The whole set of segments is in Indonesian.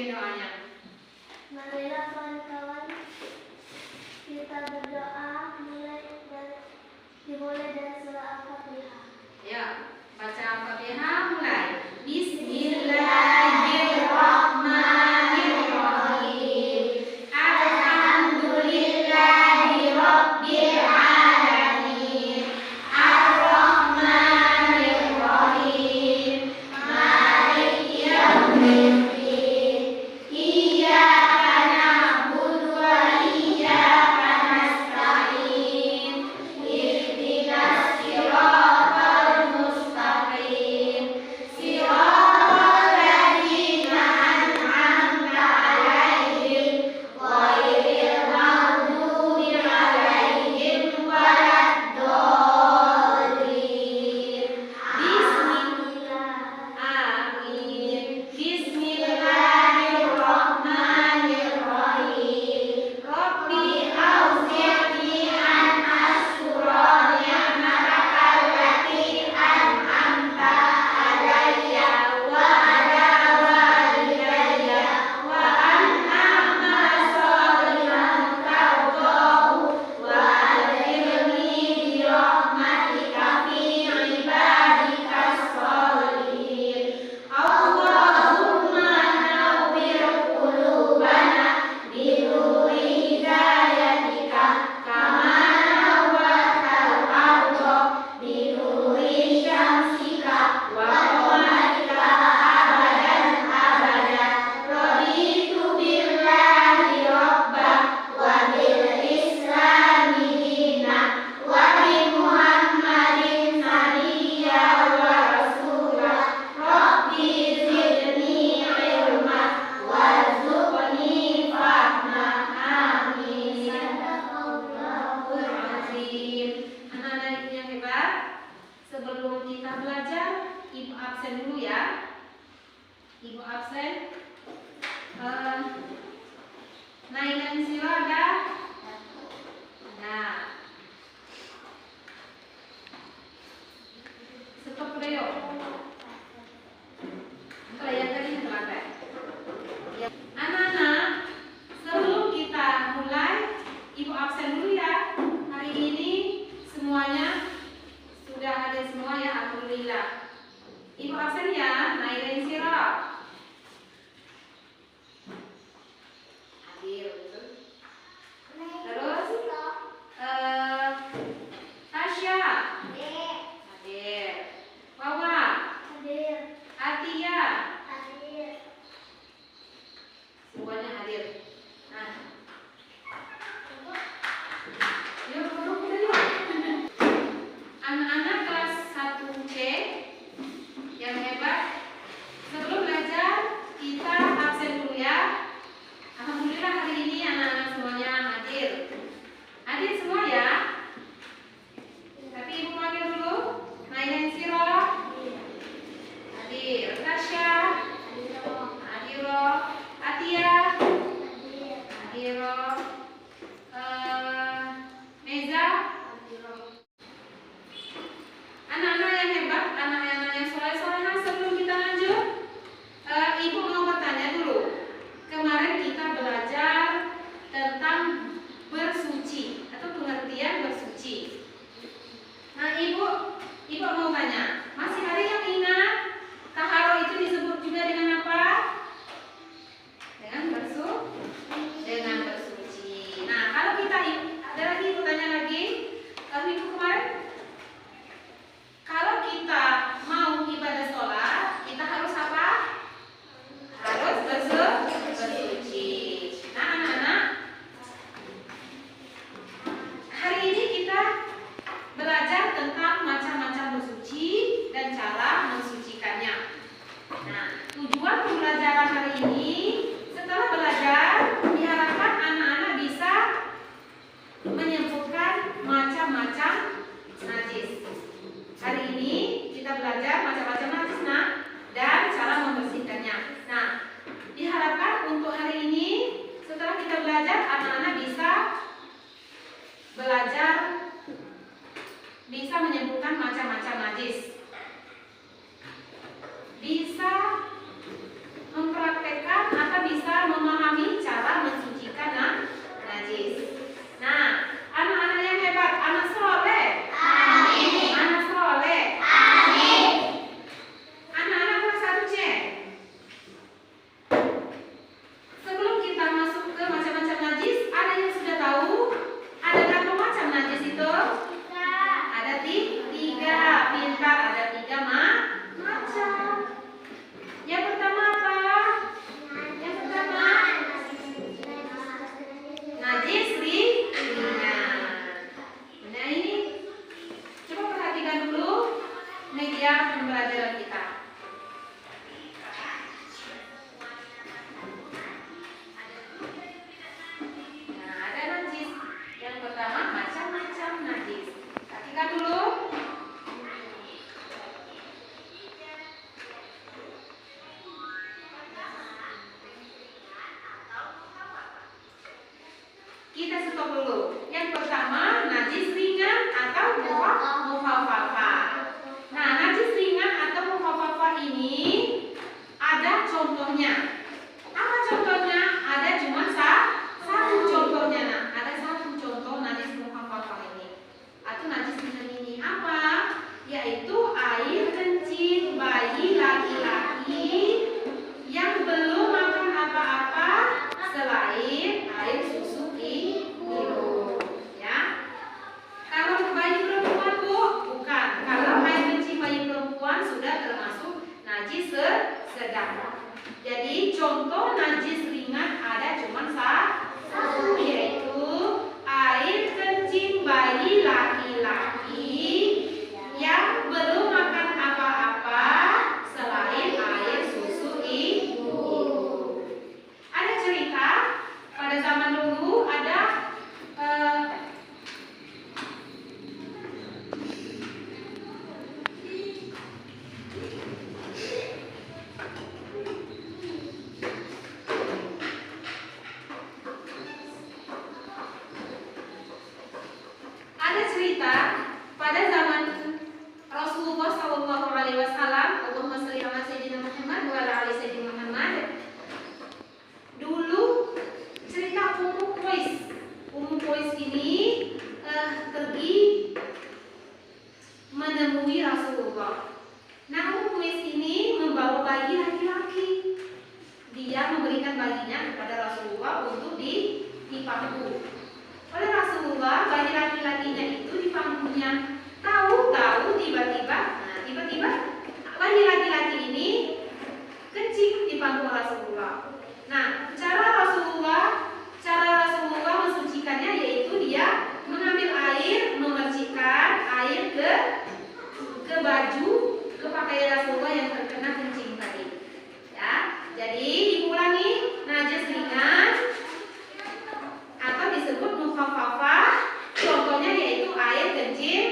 mungkin doanya. Marilah kawan-kawan kita berdoa dimulai dari surah Al-Fatihah. Ya, baca Al-Fatihah mulai. Bismillahirrahmanirrahim. Alhamdulillahirabbil alamin. Ar-Rahmanirrahim. Maliki yaumiddin. Iyyaka na'budu wa iyyaka nasta'in. Ihdinas siratal mustaqim. Siratal ladzina an'amta 'alaihim ghairil maghdubi 'alaihim waladdallin. Amin. Bismillahirrahmanirrahim. Rabbi auzi'ni an ashkura ni'mataka allati an'amta 'alayya wa 'ala walidayya wa an a'mala shalihan tardahu wa adkhilni bi rahmatika fi ibadikas sholihin. Allahumma nawwir qulubana bi nuri hidayatika kama nawwartal ardha bi nuri syamsika wa qamarika abadan abada. Raditu billahi rabba wa bil islami dina wa bi muhammadin nabiyya wa rasula. Rabbi zidni ilma warzuqni fahma. Amin. Sadaqallahul azim. Anak-anak yang hebat, sebelum kita belajar, ibu absen dulu ya. Ibu absen. Nailan siro ada? Ada. Stop dulu. Kelayakan ini terlambat. Ya. Anak-anak, sebelum kita mulai, ibu absen dulu ya. Hari ini semuanya sudah hadir semua ya, alhamdulillah. Ibu absen ya, Nailan siro. Hadir, betul. Terus, Tasya hadir. Wawa, Atia, semuanya hadir. Nah, yuk duduk dulu. Anak-anak kelas 1C yang hebat, sebelum belajar kita absen dulu ya. Alhamdulillah hari ini anak-anak semuanya hadir. Hadir semua ya. Tapi ibu panggil dulu. Nailan siro hadir. Tasya hadiro. Atia hadiro. Meza hadiro. Anak-anak yang hebat, anak-anak yang soleh-solehah, sebelum kita lanjut, ibu mau bertanya dulu. Kemarin kita belajar tentang bersuci atau pengertian bersuci. Nah, ibu mau tanya, masih ada yang ingat taharo itu disebut juga dengan apa? Dengan bersuci. Nah, kalau kita ada lagi bertanya lagi, minggu kemarin, kalau kita mau ibadah sholat, kita harus apa? Harus bersuci. Nah, anak-anak, hari ini kita belajar tentang macam-macam bersuci dan cara mensucikannya. Nah, tujuan pembelajaran hari ini, setelah belajar, diharapkan anak-anak bisa menyebutkan macam-macam najis. Hari ini kita belajar macam-macam najis, dan cara membersihkannya. Nah, diharapkan untuk hari ini, setelah kita belajar, anak-anak bisa belajar, bisa menyebutkan macam-macam najis, bisa mempraktekkan atau bisa dulu. Yang pertama najis ringan atau mukhafafah. Nah, najis ringan atau mukhafafah ini ada contohnya. Apa contohnya? Ada cuma satu contohnya. Nah, ada satu contoh najis mukhafafah ini. Atau najis ringan ini apa? Yaitu air kencing bayi laki-laki yang belum makan apa-apa selain air susu ibu. Ya. Kalau bayi perempuan Bu, bukan. Kalau air kencing bayi perempuan sudah termasuk najis sedang. Jadi contoh najis ringan ada cuma satu, yaitu air kencing bayi laki-laki yang belum makan apa-apa selain air susu ibu. Ada cerita pada zaman dulu ada cerita pada zaman Rasulullah Shallallahu Alaihi Wasallam. Allahumma sholli ala sayyidina Muhammad wa ala ali sayyidina Muhammad. Dulu cerita Ummu Qais ini pergi menemui Rasulullah. Nah, Ummu Qais ini membawa bayi laki-laki. Dia memberikan bayinya kepada Rasulullah untuk dipangku. Oleh Rasulullah, bayi laki-lakinya itu dipangkunya. Tahu-tahu tiba-tiba bayi laki-laki ini kencing di pangku Rasulullah. Nah, cara Rasulullah mensucikannya yaitu dia mengambil air, memercikkan air ke baju, ke pakaian Rasulullah yang terkena kencing tadi. Ya, jadi diulangi najis ringan atau disebut mukhafafah. Contohnya yaitu air kencing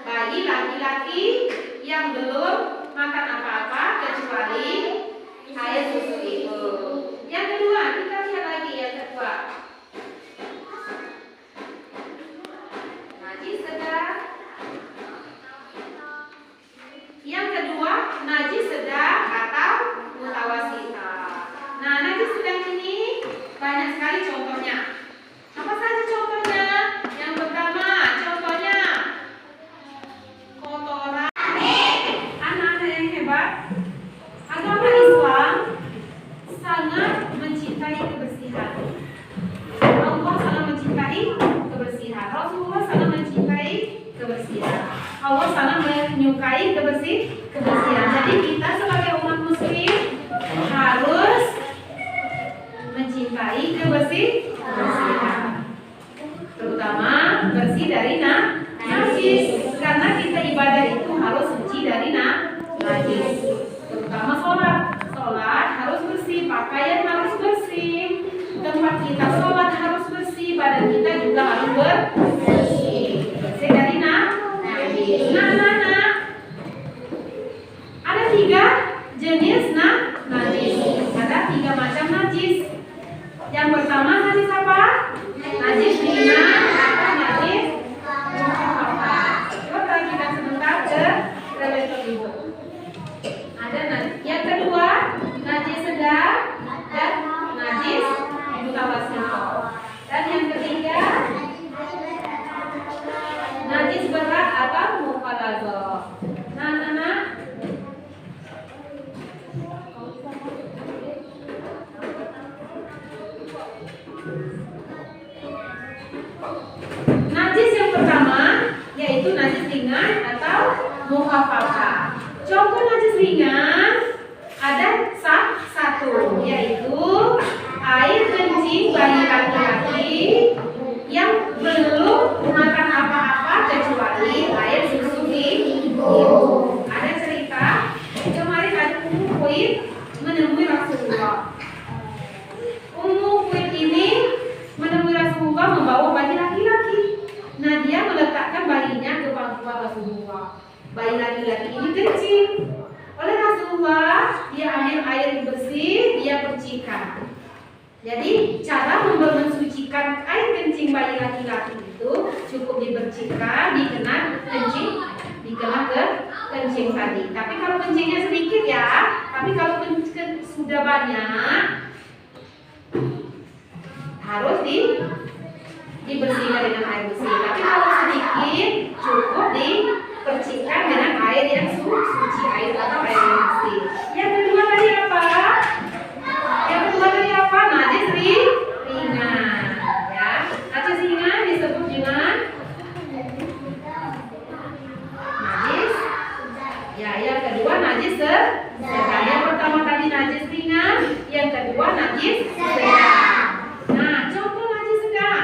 bayi laki-laki yang belum makan apa-apa kecuali air susu ibu. Yang kedua, kita lihat lagi yang kedua. Najis sedang. Yang kedua, najis sedang atau mutawasithah. Nah, najis sedang ini banyak sekali contohnya. Apa saja contohnya? Yang pertama, contohnya kotoran. Anak-anak yang hebat, agama Islam sangat mencintai kebersihan. Allah sangat mencintai kebersihan. Rasulullah sangat mencintai kebersihan. Allah sangat menyukai kebersihan. Jadi kita sebagai umat muslim harus mencintai kebersihan, terutama bersih dari najis, karena kita ibadah itu harus suci dari najis. Terutama sholat harus bersih, pakaian harus bersih, tempat kita sholat harus bersih, badan kita juga harus bersih dari najis. Nah, ada 3 jenis najis, ada 3 macam najis. Yang pertama najis apa? Najis ringan atau najis mukhafafah. Coba kita sebentar ke laptop ibu. Ada najis. Yang kedua najis sedang dan najis mutawasithah. Dan yang ketiga najis berat atau mukhaladzah. Nah, anak-anak, najis yang pertama yaitu najis ringan atau mukhafafah. Contoh najis ringan ada satu, yaitu air kencing bayi laki-laki yang belum makan apa-apa kecuali air susu ibu. Ada cerita kemarin ada Ummu Qais menemui Rasulullah. Ummu Qais ini menemui Rasulullah membawa bayi laki-laki. Nah, dia meletakkan bayinya ke pangkuan Rasulullah. Bayi laki-laki ini kencing. Oleh Rasulullah, dia ambil air bersih, dia percikan. Jadi cara mensucikan air kencing bayi laki-laki itu cukup dibersihkan, dikena ke kencing tadi. Tapi kalau kencingnya sedikit ya, tapi kalau kencing sudah banyak harus dibersihkan dengan air bersih. Tapi kalau sedikit cukup dibersihkan dengan air yang suci, air atau air yang bersih. Yang kedua tadi apa? Yang kedua tadi apa? Najis ringan. Ya, najis ringan disebut dengan najis. Ya, yang kedua najis sedang. Yang pertama tadi najis ringan, yang kedua najis sedang. Nah, contoh najis sedang.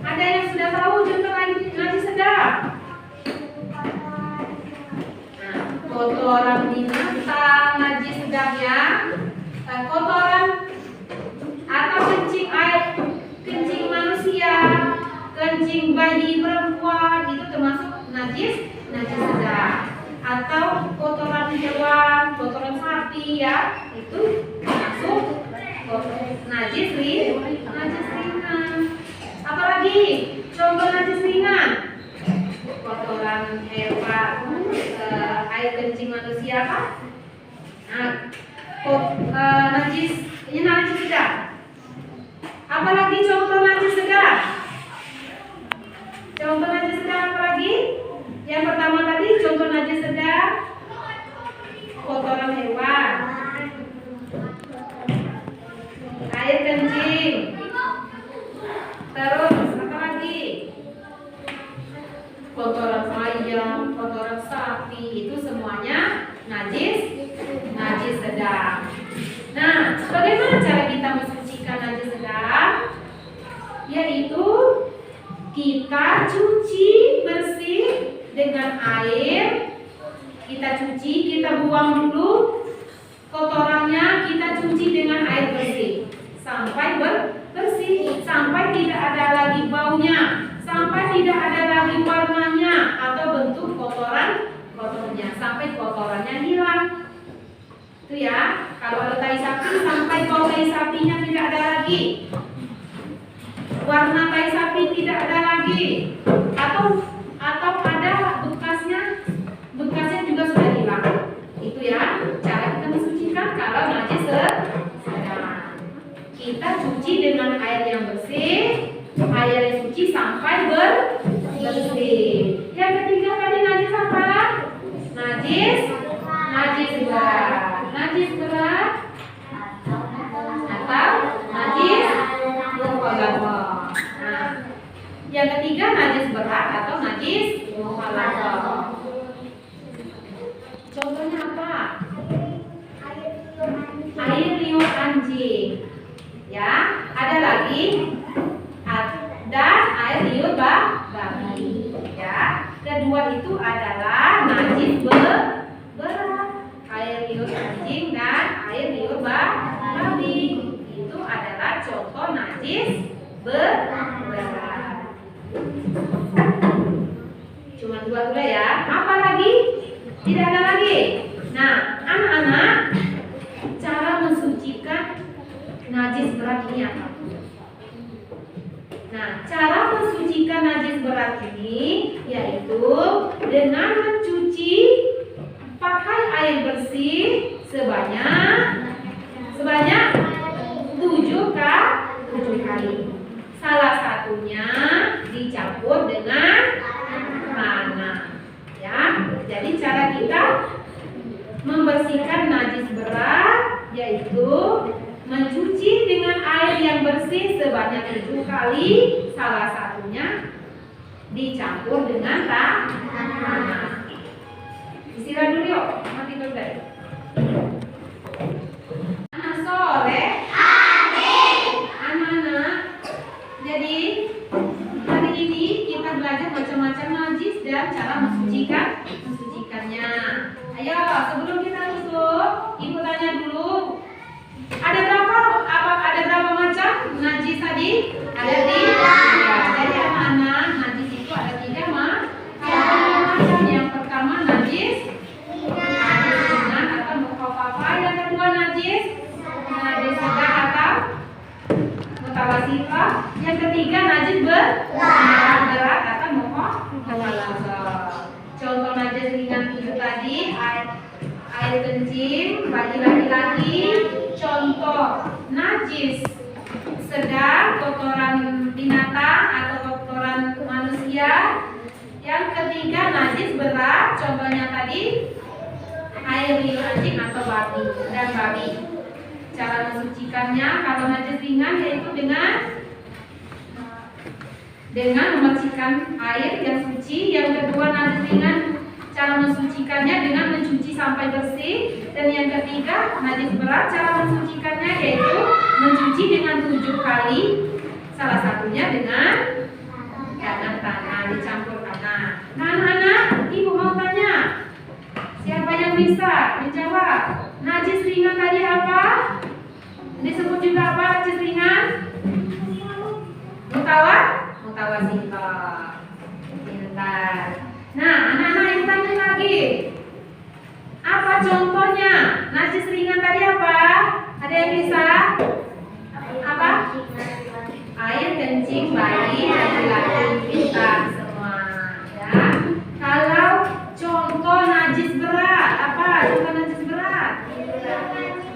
Ada yang sudah tahu contoh najis sedang? Nah, kotoran binatang najis sedang ya. Kotoran atau kencing manusia, kencing bayi perempuan itu termasuk najis sedang. Atau kotoran hewan, kotoran sapi ya, itu masuk najis ringan. Apalagi contoh najis ringan? Kotoran hewan, air kencing manusia apa? Najis sedang. Apalagi contoh najis sedang? Contoh najis sedang apalagi? Yang pertama tadi contoh najis sedang kotoran hewan, air kencing, terus apalagi? Kotoran ayam, kotoran sapi, itu semuanya najis sedang. Nah, bagaimana cara kita mensucikan najis sedang? Yaitu kita cuci bersih dengan air. Kita cuci, kita buang dulu kotorannya, kita cuci dengan air bersih sampai bersih, sampai tidak ada lagi baunya, sampai tidak ada lagi warnanya atau bentuk kotorannya, sampai kotorannya hilang. Itu ya, kalau ada tai sapi sampai bau tai sapinya tidak ada lagi, warna tai sapi tidak ada lagi, atau ada bekasnya juga sudah hilang. Itu ya cara kita mensucikan kalau najis sedang. Kita cuci dengan air yang bersih, air yang suci sampai bersih. Yang ketiga tadi najis apa? Najis berat. Najis berat atau najis mukhalafah. Nah, yang ketiga najis berat atau najis mukhalafah. Contohnya apa? Air liur anjing. Ya, ada lagi dan air liur babi. Ya, kedua itu adalah najis berat. Air liur anjing dan air liur babi itu adalah contoh najis berat. Cuma dua dulu ya. Apa lagi? Tidak ada lagi. Nah, anak-anak, cara mensucikan najis berat ini apa? Nah, cara mensucikan najis berat ini yaitu dengan mencuci pakai air bersih sebanyak 7 kali. Salah satunya dicampur dengan tanah. Ya, jadi cara kita membersihkan najis berat yaitu mencuci dengan air yang bersih sebanyak 7 kali. Salah satunya dicampur dengan tanah. Istirahat dulu yuk, mati dulu deh. Anak soleh, anak-anak. Jadi hari ini kita belajar macam-macam najis dan cara mensucikannya. Ayo, sebelum kita tutup, ibu tanya dulu. Ada berapa macam najis tadi? Ada 3. Jadi anak-anak, najis itu ada 3 macam. Yang pertama najis ringan, mutawasithah. Yang ketiga najis berat atau mukhalathah. Contoh najis ringan itu tadi air kencing bagi laki-laki. Contoh najis sedang kotoran binatang atau kotoran manusia. Yang ketiga najis berat, contohnya tadi air liur anjing atau babi. Cara mensucikannya kalau najis ringan yaitu dengan memercikan air yang suci. Yang kedua najis ringan cara mensucikannya dengan mencuci sampai bersih. Dan yang ketiga najis berat cara mensucikannya yaitu mencuci dengan 7 kali. Salah satunya dengan tangan dicampur tangan. Nah anak-anak, ibu mau tanya, siapa yang bisa menjawab? Najis ringan tadi apa? Disebut juga apa najis ringan? Mutawasithah. Pintar. Nah, anak-anak yang tanya lagi. Apa contohnya? Najis ringan tadi apa? Ada yang bisa? Apa? Air kencing bayi laki-laki. Pintar semua. Ya. Kalau contoh najis berat, apa? Contoh najis berat.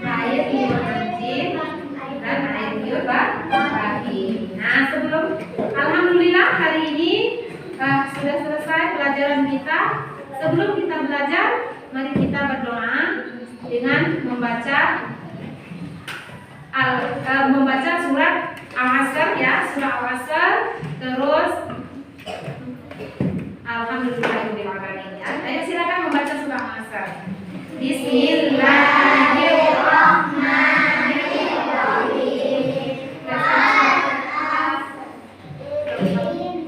Air liur anjing dan air liur babi. Nah, alhamdulillah hari ini sudah selesai pelajaran kita. Sebelum kita belajar, mari kita berdoa dengan membaca surat Al-Asr ya, surah Al-Asr. Terus alhamdulillahirobbilalamin ya. Ayo silakan membaca surah Al-Asr. Bismillahirrahmanirrahim.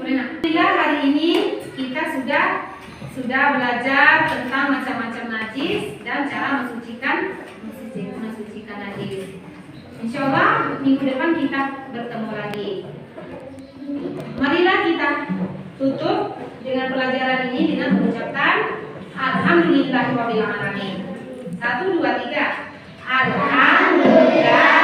Alhamdulillah hari ini kita sudah belajar tentang macam-macam najis dan cara mensucikan najis. Insya Allah minggu depan kita bertemu lagi. Marilah kita tutup dengan pelajaran ini dengan mengucapkan Alhamdulillahirobbilalamin. 1, 2, 3. Alhamdulillah.